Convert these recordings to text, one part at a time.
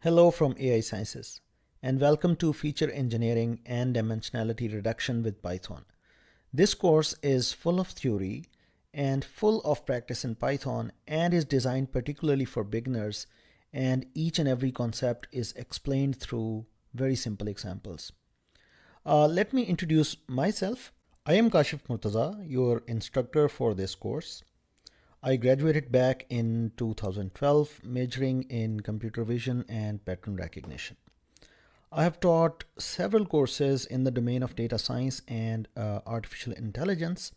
Hello from AI Sciences, and welcome to Feature Engineering and Dimensionality Reduction with Python. This course is full of theory and full of practice in Python and is designed particularly for beginners, and each and every concept is explained through very simple examples. Let me introduce myself. I am Kashif Murtaza, your instructor for this course. I graduated back in 2012, majoring in computer vision and pattern recognition. I have taught several courses in the domain of data science and artificial intelligence.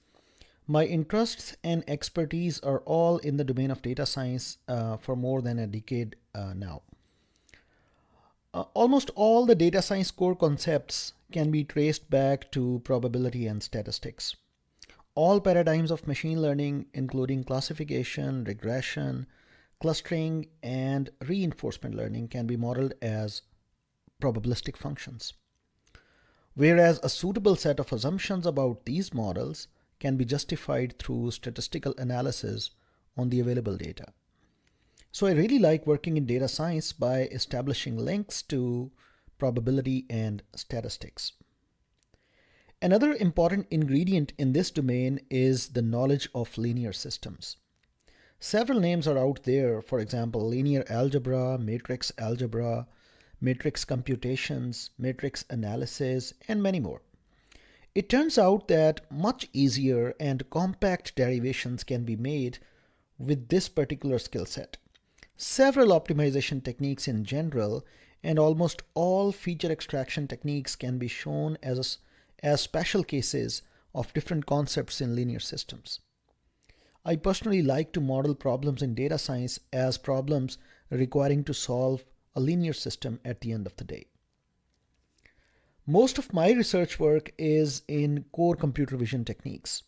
My interests and expertise are all in the domain of data science for more than a decade now. Almost all the data science core concepts can be traced back to probability and statistics. All paradigms of machine learning, including classification, regression, clustering, and reinforcement learning, can be modeled as probabilistic functions. Whereas a suitable set of assumptions about these models can be justified through statistical analysis on the available data. So I really like working in data science by establishing links to probability and statistics. Another important ingredient in this domain is the knowledge of linear systems. Several names are out there, for example, linear algebra, matrix algebra, matrix computations, matrix analysis, and many more. It turns out that much easier and compact derivations can be made with this particular skill set. Several optimization techniques in general and almost all feature extraction techniques can be shown as special cases of different concepts in linear systems. I personally like to model problems in data science as problems requiring to solve a linear system at the end of the day. Most of my research work is in core computer vision techniques.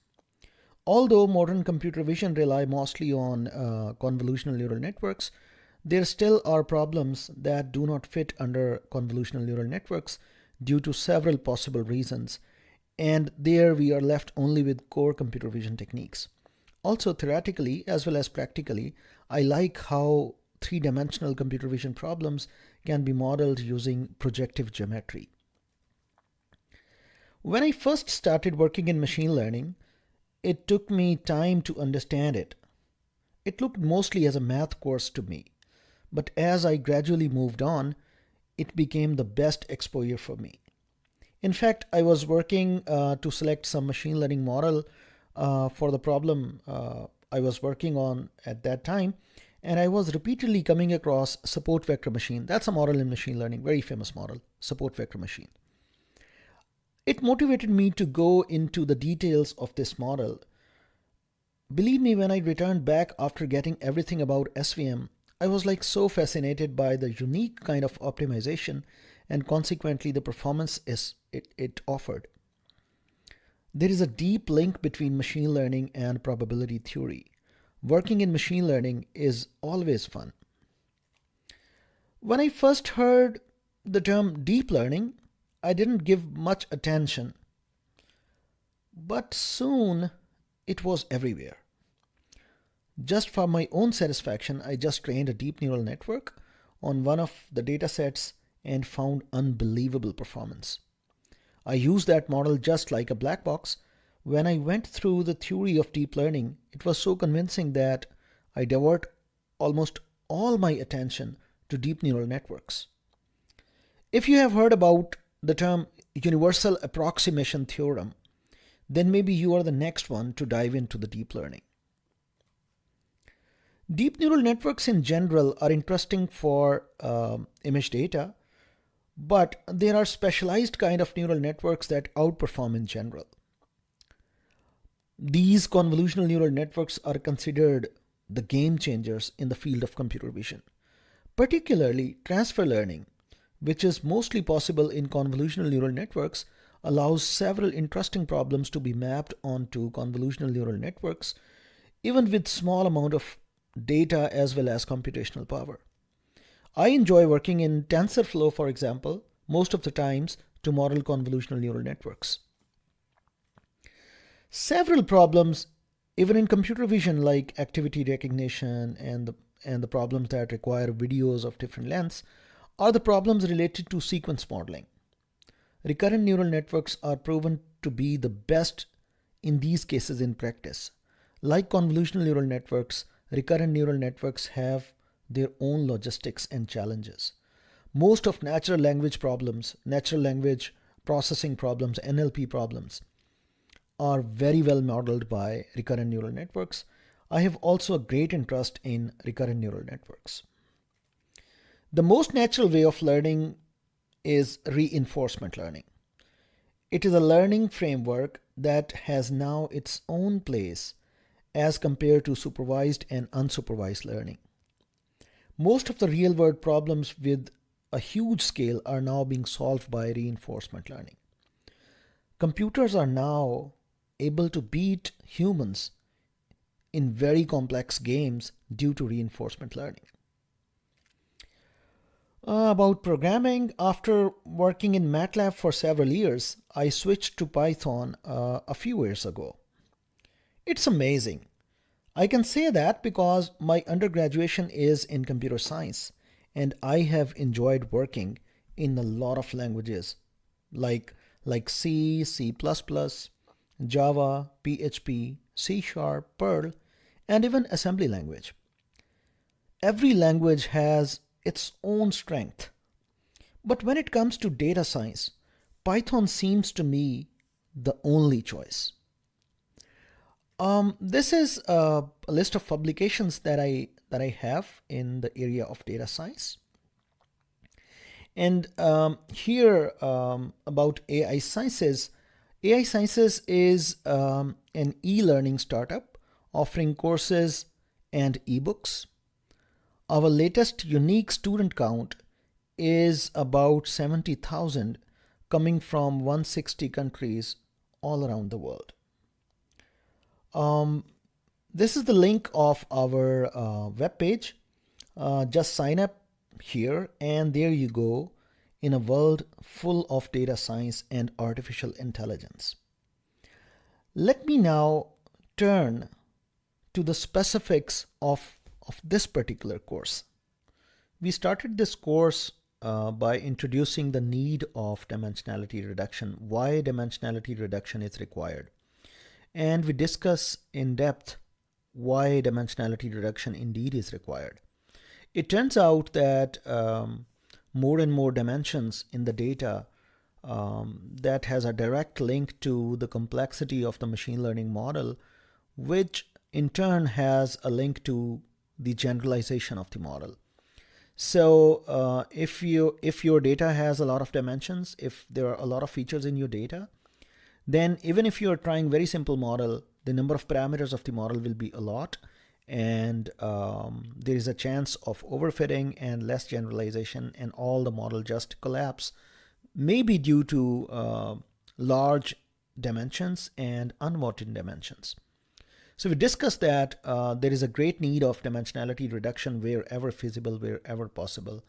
Although modern computer vision rely mostly on convolutional neural networks, there still are problems that do not fit under convolutional neural networks due to several possible reasons, and there we are left only with core computer vision techniques. Also, theoretically as well as practically, I like how three-dimensional computer vision problems can be modeled using projective geometry. When I first started working in machine learning, it took me time to understand it. It looked mostly as a math course to me, but as I gradually moved on, it became the best exposure for me. In fact, I was working to select some machine learning model for the problem I was working on at that time, and I was repeatedly coming across support vector machine. That's a model in machine learning, very famous model, support vector machine. It motivated me to go into the details of this model. Believe me, when I returned back after getting everything about SVM, I was like so fascinated by the unique kind of optimization and consequently the performance it offered. There is a deep link between machine learning and probability theory. Working in machine learning is always fun. When I first heard the term deep learning, I didn't give much attention, but soon it was everywhere. Just for my own satisfaction, I just trained a deep neural network on one of the data sets and found unbelievable performance. I used that model just like a black box. When I went through the theory of deep learning, it was so convincing that I divert almost all my attention to deep neural networks. If you have heard about the term universal approximation theorem, then maybe you are the next one to dive into the deep learning. Deep neural networks in general are interesting for image data, but there are specialized kind of neural networks that outperform in general. These convolutional neural networks are considered the game changers in the field of computer vision, particularly transfer learning, which is mostly possible in convolutional neural networks, allows several interesting problems to be mapped onto convolutional neural networks, even with small amount of data as well as computational power. I enjoy working in TensorFlow, for example, most of the times to model convolutional neural networks. Several problems, even in computer vision, like activity recognition and the problems that require videos of different lengths, are the problems related to sequence modeling. Recurrent neural networks are proven to be the best in these cases in practice. Like convolutional neural networks, recurrent neural networks have their own logistics and challenges. Most of natural language problems, natural language processing problems, NLP problems, are very well modeled by recurrent neural networks. I have also a great interest in recurrent neural networks. The most natural way of learning is reinforcement learning. It is a learning framework that has now its own place as compared to supervised and unsupervised learning. Most of the real-world problems with a huge scale are now being solved by reinforcement learning. Computers are now able to beat humans in very complex games due to reinforcement learning. About programming, after working in MATLAB for several years, I switched to Python a few years ago. It's amazing. I can say that because my undergraduation is in computer science, and I have enjoyed working in a lot of languages like C, C++, Java, PHP, C#, Perl, and even assembly language. Every language has its own strength. But when it comes to data science, Python seems to me the only choice. This is a list of publications that I have in the area of data science. And here about AI Sciences. AI Sciences is an e-learning startup offering courses and ebooks. Our latest unique student count is about 70,000, coming from 160 countries all around the world. This is the link of our webpage. Just sign up here and there you go in a world full of data science and artificial intelligence. Let me now turn to the specifics of this particular course. We started this course by introducing the need of dimensionality reduction, why dimensionality reduction is required. And we discuss in depth why dimensionality reduction indeed is required. It turns out that more and more dimensions in the data that has a direct link to the complexity of the machine learning model, which in turn has a link to the generalization of the model. So if your data has a lot of dimensions, if there are a lot of features in your data, then even if you're trying very simple model, the number of parameters of the model will be a lot, and there is a chance of overfitting and less generalization, and all the model just collapse, maybe due to large dimensions and unwanted dimensions. So we discussed that there is a great need of dimensionality reduction wherever feasible, wherever possible,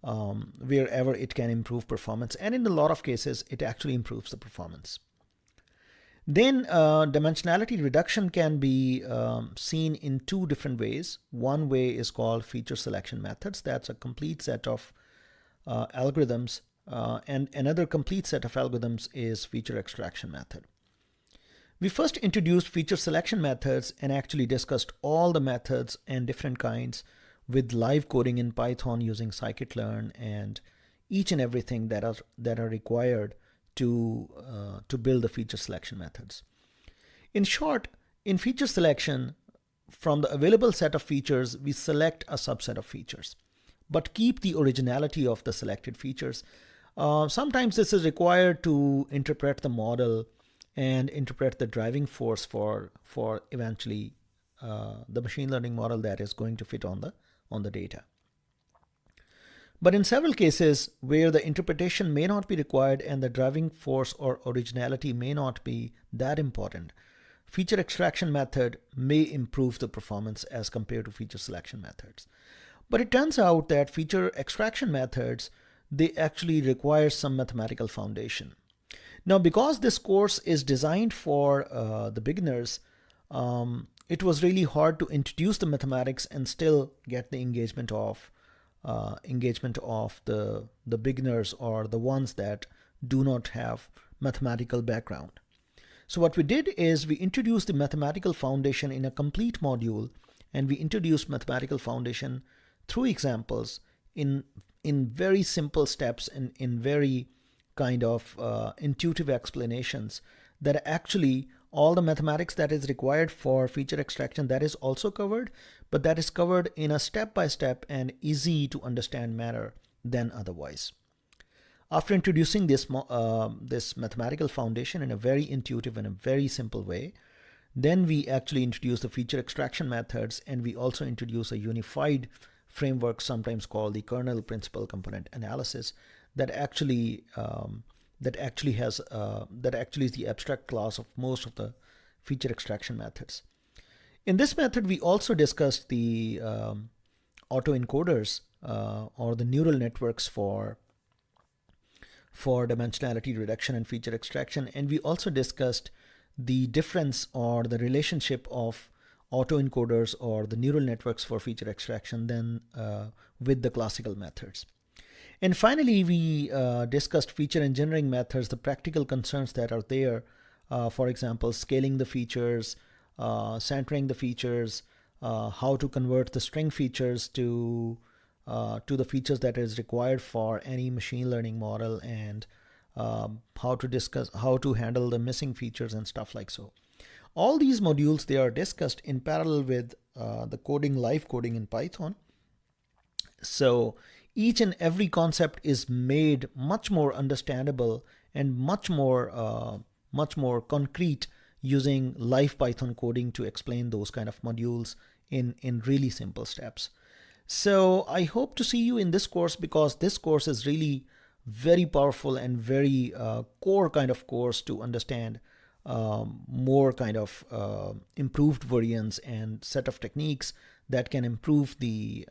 wherever it can improve performance. And in a lot of cases, it actually improves the performance. Then dimensionality reduction can be seen in two different ways. One way is called feature selection methods. That's a complete set of algorithms. And another complete set of algorithms is feature extraction method. We first introduced feature selection methods and actually discussed all the methods and different kinds with live coding in Python using scikit-learn and each and everything that are required to build the feature selection methods. In short, in feature selection, from the available set of features, we select a subset of features, but keep the originality of the selected features. Sometimes this is required to interpret the model and interpret the driving force for eventually the machine learning model that is going to fit on the data. But in several cases where the interpretation may not be required and the driving force or originality may not be that important, feature extraction method may improve the performance as compared to feature selection methods. But it turns out that feature extraction methods, they actually require some mathematical foundation. Now, because this course is designed for the beginners, it was really hard to introduce the mathematics and still get the engagement of engagement of the beginners or the ones that do not have mathematical background. So what we did is we introduced the mathematical foundation in a complete module, and we introduced mathematical foundation through examples in very simple steps and in very kind of intuitive explanations that actually all the mathematics that is required for feature extraction, that is also covered, but that is covered in a step-by-step and easy to understand manner than otherwise. After introducing this mathematical foundation in a very intuitive and a very simple way, then we actually introduce the feature extraction methods, and we also introduce a unified framework, sometimes called the kernel principal component analysis, that actually is the abstract class of most of the feature extraction methods. In this method, we also discussed the autoencoders or the neural networks for dimensionality reduction and feature extraction, and we also discussed the difference or the relationship of autoencoders or the neural networks for feature extraction than with the classical methods. And finally, we discussed feature engineering methods, the practical concerns that are there, for example, scaling the features, centering the features, how to convert the string features to the features that is required for any machine learning model, and how to handle the missing features and stuff like so. All these modules, they are discussed in parallel with the live coding in Python. So each and every concept is made much more understandable and much more concrete using live Python coding to explain those kind of modules in really simple steps. So I hope to see you in this course, because this course is really very powerful and very core kind of course to understand more kind of improved variants and set of techniques that can improve the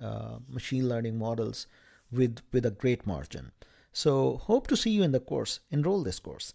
machine learning models with a great margin. So hope to see you in the course. Enroll this course.